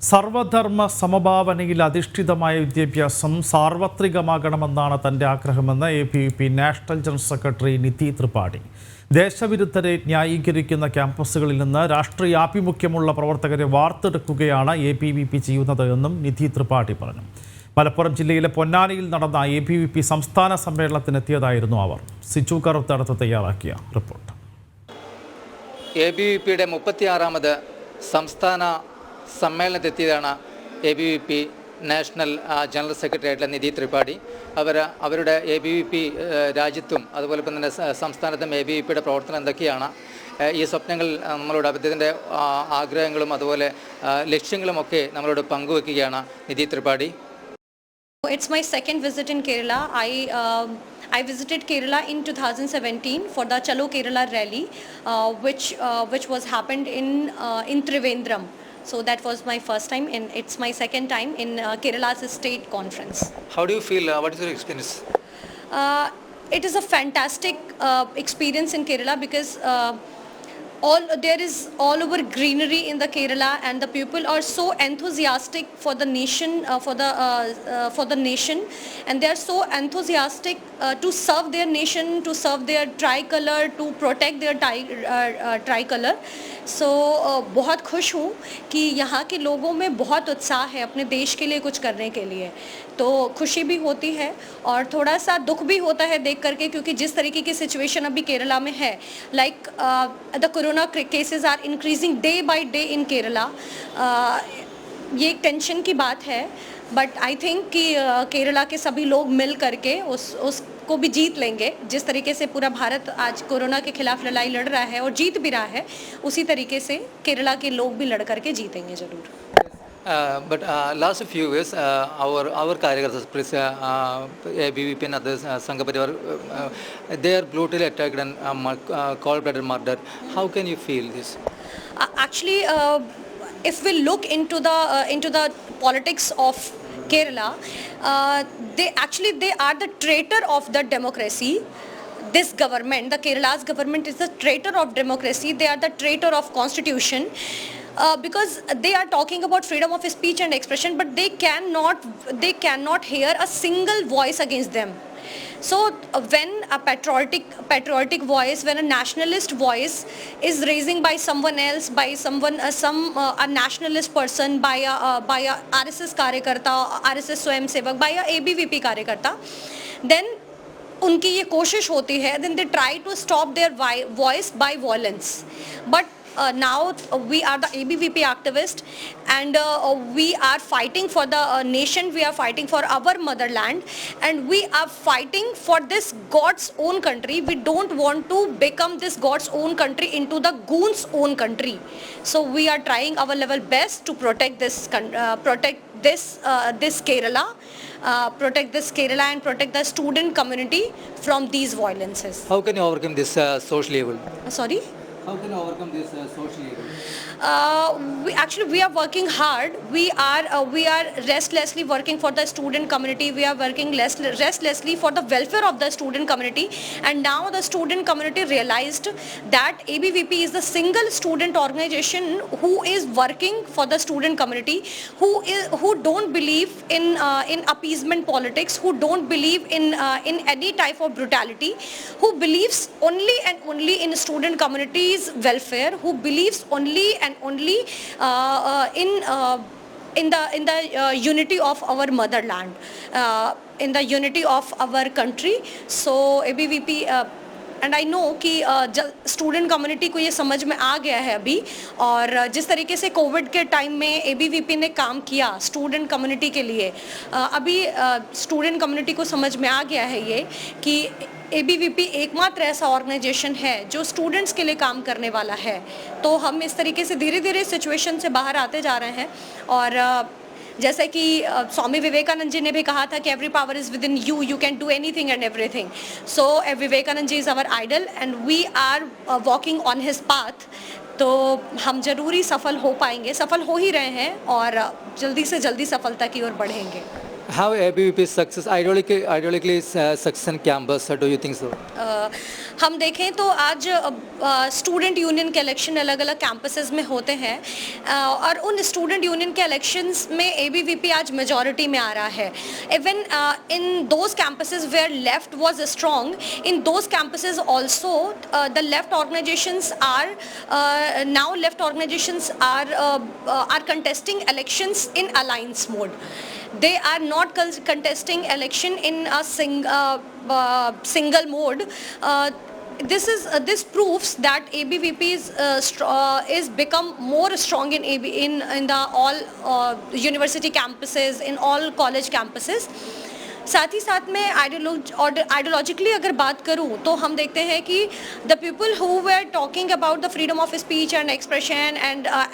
സർവധർമ്മ സമഭാവനയിൽ അധിഷ്ഠിതമായ വിദ്യാഭ്യാസം സാർവത്രികമാകണമെന്നാണ് തൻ്റെ ആഗ്രഹമെന്ന് ABVP നാഷണൽ ജനറൽ സെക്രട്ടറി നിധി ത്രിപാഠി. ദേശവിരുദ്ധരെ ന്യായീകരിക്കുന്ന ക്യാമ്പസുകളിൽ നിന്ന് രാഷ്ട്രീയ ആഭിമുഖ്യമുള്ള പ്രവർത്തകരെ വാർത്തെടുക്കുകയാണ് ABVP ചെയ്യുന്നത് എന്നും നിധി ത്രിപാഠി പറഞ്ഞു. മലപ്പുറം ജില്ലയിലെ പൊന്നാനിയിൽ നടന്ന ABVP സംസ്ഥാന സമ്മേളനത്തിനെത്തിയതായിരുന്നു അവർ. സിജു കറുത്തടത്ത് തയ്യാറാക്കിയ റിപ്പോർട്ട്. ABVPയുടെ 36ാമത് സംസ്ഥാന സമ്മേളനത്തിലെത്തിയതാണ് ABVP നാഷണൽ ജനറൽ സെക്രട്ടറി ആയിട്ടുള്ള നിധി ത്രിപാഠി. അവരുടെ ABVP രാജ്യത്തും അതുപോലെ തന്നെ സംസ്ഥാനത്തും ABVPയുടെ പ്രവർത്തനം എന്തൊക്കെയാണ്, ഈ സ്വപ്നങ്ങൾ നമ്മളോട് അദ്ദേഹത്തിൻ്റെ ആഗ്രഹങ്ങളും അതുപോലെ ലക്ഷ്യങ്ങളുമൊക്കെ നമ്മളോട് പങ്കുവെക്കുകയാണ് നിധി Tripathi. It's my second visit in Kerala. I visited Kerala in 2017 for the Chalo Kerala rally, which was happened in Trivandrum. So that was my first time, and it's my second time in Kerala's state conference. How do you feel? What is your experience? It is a fantastic experience in Kerala because there is all over greenery in the Kerala, and the people are so enthusiastic for the nation, for the nation, and they are so enthusiastic to serve their nation, to serve their tricolor, to protect their tricolor. So बहुत खुश हूँ कि यहाँ के लोगों में बहुत उत्साह है अपने देश के लिए कुछ करने के लिए. तो खुशी भी होती है और थोड़ा सा दुख भी होता है देख करके, क्योंकि जिस तरीके की सिचुएशन अभी केरला में है, like the corona cases are increasing day by day in Kerala. ये एक टेंशन की बात है, बट आई थिंक कि केरला के सभी लोग मिल करके उसको भी जीत लेंगे. जिस तरीके से पूरा भारत आज कोरोना के खिलाफ लड़ाई लड़ रहा है और जीत भी रहा है, उसी तरीके से केरला के लोग भी लड़ करके जीतेंगे ज़रूर. But last few years, our कार्यकर्ता ABVP and others, Sangha Parivar, they are brutally attacked and cold-blooded murdered. How can you feel this? Actually, if we look into the politics of Kerala, they are the traitor of the democracy. This government, the Kerala's government, is the traitor of democracy. They are the traitor of constitution. Because they are talking about freedom of speech and expression, but they cannot hear a single voice against them. So when a patriotic voice, when a nationalist voice is raising by someone else, by someone a nationalist person, by a RSS कार्यकर्ता, RSS Swayamsevak, by a ABVP कार्यकर्ता, then उनकी ये कोशिश होती है, then they try to stop their voice by violence. But now we are the ABVP activists, and we are fighting for the nation. We are fighting for our motherland, and we are fighting for this God's own country. We don't want to become this God's own country into the goons' own country. So we are trying our level best to protect this Kerala, protect this Kerala, and protect the student community from these violences. How can you overcome this social evil? Sorry? How can you overcome this social evil? We are working hard. We are restlessly working for the student community. We are working restlessly for the welfare of the student community. And now the student community realized that ABVP is the single student organization who is working for the student community, who don't believe in appeasement politics, who don't believe in any type of brutality, who believes only and only in student community's welfare, who believes only and only in the unity of our motherland, in the unity of our country. So ABVP and I know कि student community को ये समझ में आ गया है अभी, और जिस तरीके से कोविड के टाइम में ABVP ने काम किया स्टूडेंट कम्युनिटी के लिए, अभी स्टूडेंट कम्युनिटी को समझ में आ गया है ये कि ABVP एकमात्र ऐसा ऑर्गेनाइजेशन है जो स्टूडेंट्स के लिए काम करने वाला है. तो हम इस तरीके से धीरे धीरे सिचुएशन से बाहर आते जा रहे हैं. और जैसे कि स्वामी विवेकानंद जी ने भी कहा था कि every power is within you, you can do anything and everything. So Vivekananda ji is our idol and we are walking on his path. तो हम ज़रूरी सफल हो पाएंगे, सफल हो ही रहे हैं और जल्दी से जल्दी सफलता की ओर बढ़ेंगे. How ABVP success ideologically success in campus? Do you think so? हम देखें तो आज स्टूडेंट यूनियन के इलेक्शन अलग अलग कैंपसेस में होते हैं और उन स्टूडेंट यूनियन के इलेक्शंस में एबीवीपी आज मेजॉरिटी में आ रहा है. Even in those campuses where left was strong, in those campuses also the left organisations are now left organisations are contesting elections in alliance mode. They are not contesting election in a single mode. This proves that ABVP is become more strong in the all university campuses, in all college campuses. साथ ही साथ में ideologically अगर बात करूं तो हम देखते हैं कि the people who were talking about the freedom of speech and expression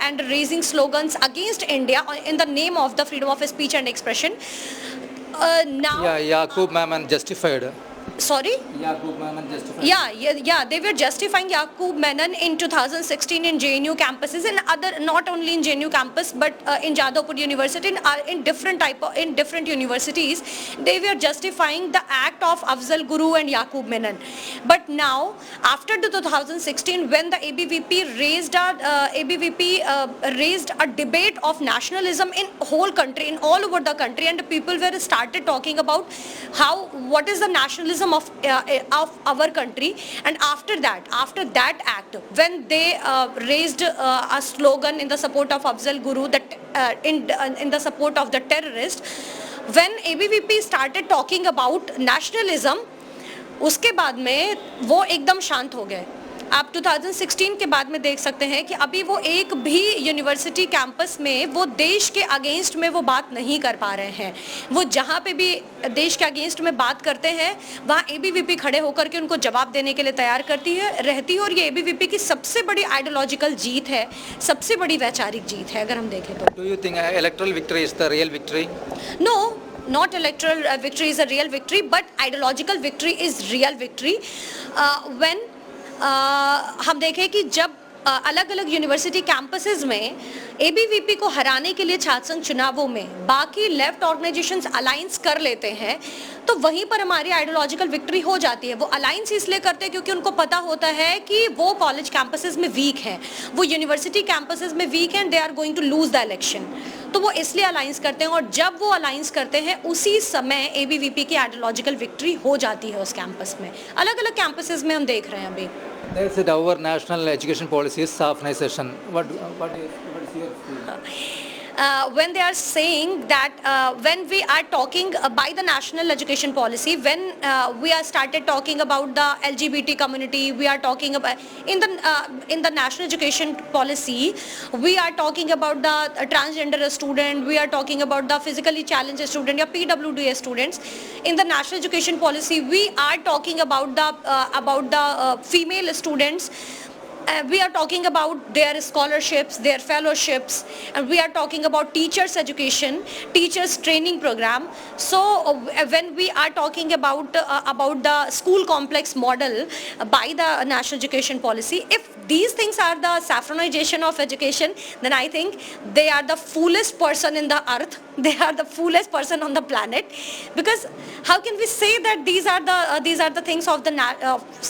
and raising slogans against India in the name of the freedom of speech and expression now Yaqub Memon justified. sorry Yaqub Memon justified. yeah they were justifying Yaqub Memon in 2016 in JNU campuses and other, not only in JNU campus but in Jadavpur University in different universities. They were justifying the act of Afzal Guru and Yaqub Memon. But now after the 2016 when the ABVP raised a debate of nationalism in whole country, in all over the country, and people were started talking about what is the nationalism of our country. And after that act, when they raised a slogan in the support of Afzal Guru, that in the support of the terrorist, when ABVP started talking about nationalism, उसके बाद में वो एकदम शांत हो गए. आप 2016 के बाद में देख सकते हैं कि अभी वो एक भी यूनिवर्सिटी कैंपस में वो देश के अगेंस्ट में वो बात नहीं कर पा रहे हैं. वो जहाँ पे भी देश के अगेंस्ट में बात करते हैं वहाँ एबीवीपी खड़े होकर के उनको जवाब देने के लिए तैयार रहती है और ये एबीवीपी की सबसे बड़ी आइडियोलॉजिकल जीत है, सबसे बड़ी वैचारिक जीत है अगर हम देखें तो. Do you think electoral victory is the real victory? No, not electoral victory is a real victory, but ideological victory is real victory. When हम देखें कि जब अलग अलग यूनिवर्सिटी कैंपसेस में एबीवीपी को हराने के लिए छात्र संघ चुनावों में बाकी लेफ्ट ऑर्गेनाइजेशंस अलायंस कर लेते हैं तो वहीं पर हमारी आइडियोलॉजिकल विक्ट्री हो जाती है. वो अलायंस इसलिए करते हैं क्योंकि उनको पता होता है कि वो कॉलेज कैंपसेस में वीक हैं, वो यूनिवर्सिटी कैंपसेस में वीक हैं, they are going to lose the election. तो वो इसलिए अलायंस करते हैं और जब वो अलायंस करते हैं उसी समय एबीवीपी की आइडियोलॉजिकल विक्ट्री हो जाती है उस कैंपस में. अलग अलग कैंपसेस में हम देख रहे हैं अभी. They said our national education policy is Safanization. What is your view? When they are saying that when we are talking by the national education policy, when we are started talking about the LGBT community, we are talking about in the national education policy, we are talking about the transgender student, we are talking about the physically challenged student or PWD students. In the national education policy, we are talking about the female students. We are talking about their scholarships, their fellowships, and we are talking about teachers' education, teachers' training program. So when we are talking about the school complex model by the national education policy, if these things are the saffronization of education, then I think they are the foolest person in the earth. They are the foolest person on the planet, because how can we say that these are the things of the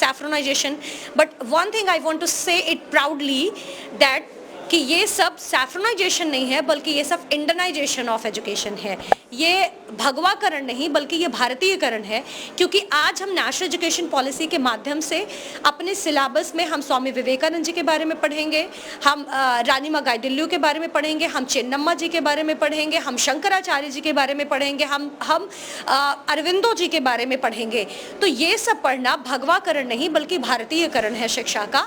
saffronization? But one thing I want to say it proudly, that कि ये सब सैफ्रोनाइजेशन नहीं है बल्कि ये सब Indianisation of education है. ये भगवाकरण नहीं बल्कि ये भारतीयकरण है, क्योंकि आज हम नेशनल एजुकेशन पॉलिसी के माध्यम से अपने सिलेबस में हम स्वामी विवेकानंद जी के बारे में पढ़ेंगे, हम रानी मागाईदिल्लू के बारे में पढ़ेंगे, हम चेन्नम्मा जी के बारे में पढ़ेंगे, हम शंकराचार्य जी के बारे में पढ़ेंगे, हम अरविंदो जी के बारे में पढ़ेंगे. तो ये सब पढ़ना भगवाकरण नहीं बल्कि भारतीयकरण है शिक्षा का.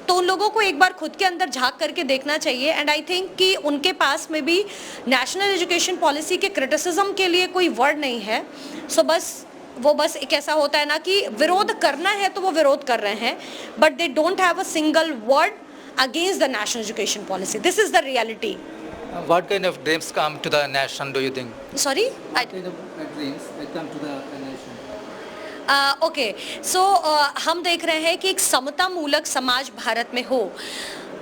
तो उन लोगों को एक बार खुद के अंदर झांक करके देखना चाहिए. एंड आई थिंक कि उनके पास में भी नेशनल एजुकेशन पॉलिसी के क्रिटिसिज्म के लिए कोई वर्ड नहीं है. सो बस एक ऐसा होता है ना कि विरोध करना है तो वो विरोध कर रहे हैं, but they don't have a single word against the national education policy. This is the reality. What kind of dreams come to the nation, do you think? Sorry? What kind of dreams come to the nation? Okay, so हम देख रहे हैं कि एक समता मूलक समाज भारत में हो.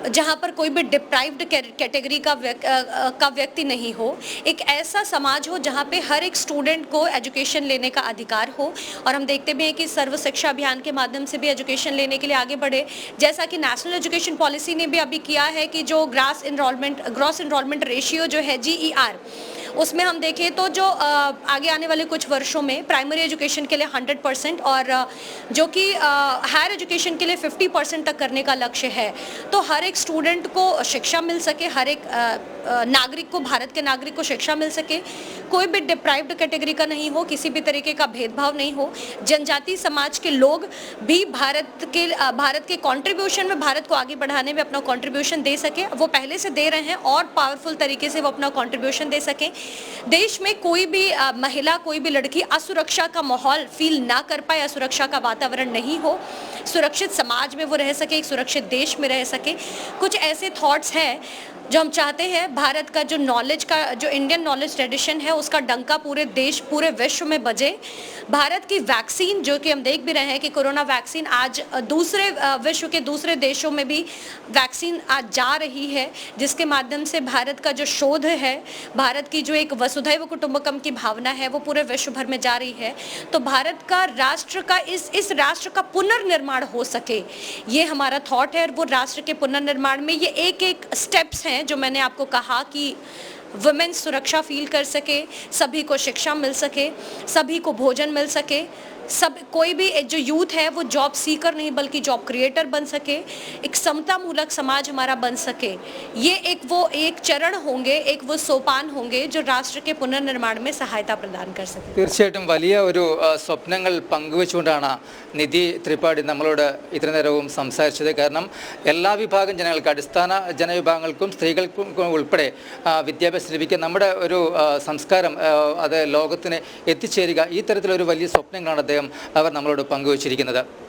जहाँ पर कोई भी डिप्राइव्ड कैटेगरी का व्यक्ति नहीं हो, एक ऐसा समाज हो जहाँ पे हर एक स्टूडेंट को एजुकेशन लेने का अधिकार हो। और हम देखते भी हैं कि सर्व शिक्षा अभियान के माध्यम से भी एजुकेशन लेने के लिए आगे बढ़े, जैसा कि नेशनल एजुकेशन पॉलिसी ने भी अभी किया है कि जो ग्रॉस इनरोलमेंट रेशियो जो है GER, उसमें हम देखें तो जो आगे आने वाले कुछ वर्षों में प्राइमरी एजुकेशन के लिए 100% और जो कि हायर एजुकेशन के लिए 50% तक करने का लक्ष्य है। तो हर एक स्टूडेंट को शिक्षा मिल सके, हर एक नागरिक को, भारत के नागरिक को शिक्षा मिल सके, कोई भी डिप्राइव्ड कैटेगरी का नहीं हो, किसी भी तरीके का भेदभाव नहीं हो, जनजाति समाज के लोग भी भारत के कंट्रीब्यूशन में, भारत को आगे बढ़ाने में अपना कंट्रीब्यूशन दे सके। वो पहले से दे रहे हैं और पावरफुल तरीके से वो अपना कंट्रीब्यूशन दे सकें। देश में कोई भी महिला, कोई भी लड़की असुरक्षा का माहौल फील ना कर पाए, असुरक्षा का वातावरण नहीं हो, सुरक्षित समाज में वो रह सके, एक सुरक्षित देश में रह सके। कुछ ऐसे थॉट्स हैं जो हम चाहते हैं भारत का जो नॉलेज का, जो इंडियन नॉलेज ट्रेडिशन है, उसका डंका पूरे देश, पूरे विश्व में बजे। भारत की वैक्सीन, जो कि हम देख भी रहे हैं कि कोरोना वैक्सीन आज विश्व के दूसरे देशों में भी वैक्सीन आज जा रही है, जिसके माध्यम से भारत का जो शोध है, भारत की जो एक वसुधैव कुटुंबकम की भावना है, वो पूरे विश्व भर में जा रही है। तो भारत का राष्ट्र का इस राष्ट्र का पुनर्निर्माण हो सके, ये हमारा थॉट है। और वो राष्ट्र के पुनर्निर्माण में ये एक स्टेप्स हैं जो मैंने आपको कहा कि वुमेन सुरक्षा फील कर सके, सभी को शिक्षा मिल सके, सभी को भोजन मिल सके, कोई भी जो यूथ है वो जॉब सीकर नहीं बल्कि जॉब क्रिएटर बन सके, एक समतामूलक समाज हमारा बन सके। ये एक चरण होंगे, एक वो सोपान होंगे जो राष्ट्र के पुनर्निर्माण में सहायता प्रदान कर सके। തീർച്ചയായിട്ടും വലിയ ഒരു സ്വപ്നങ്ങൾ പങ്കുവെച്ചുകൊണ്ടാണ് നിധി ത്രിപാഠി നമ്മളോട് ഇത്ര നേരവും സംസാരിച്ചത്. കാരണം എല്ലാ വിഭാഗം ജനങ്ങൾക്ക്, അടിസ്ഥാന ജനവിഭാഗങ്ങൾക്കും സ്ത്രീകൾക്കും ഉൾപ്പെടെ വിദ്യാഭ്യാസം ലഭിക്കുക, നമ്മുടെ ഒരു സംസ്കാരം അത് ലോകത്തിന് എത്തിച്ചേരുക, ഈ തരത്തിലൊരു വലിയ സ്വപ്നങ്ങളാണ് അവർ നമ്മളോട് പങ്കുവച്ചിരിക്കുന്നത്.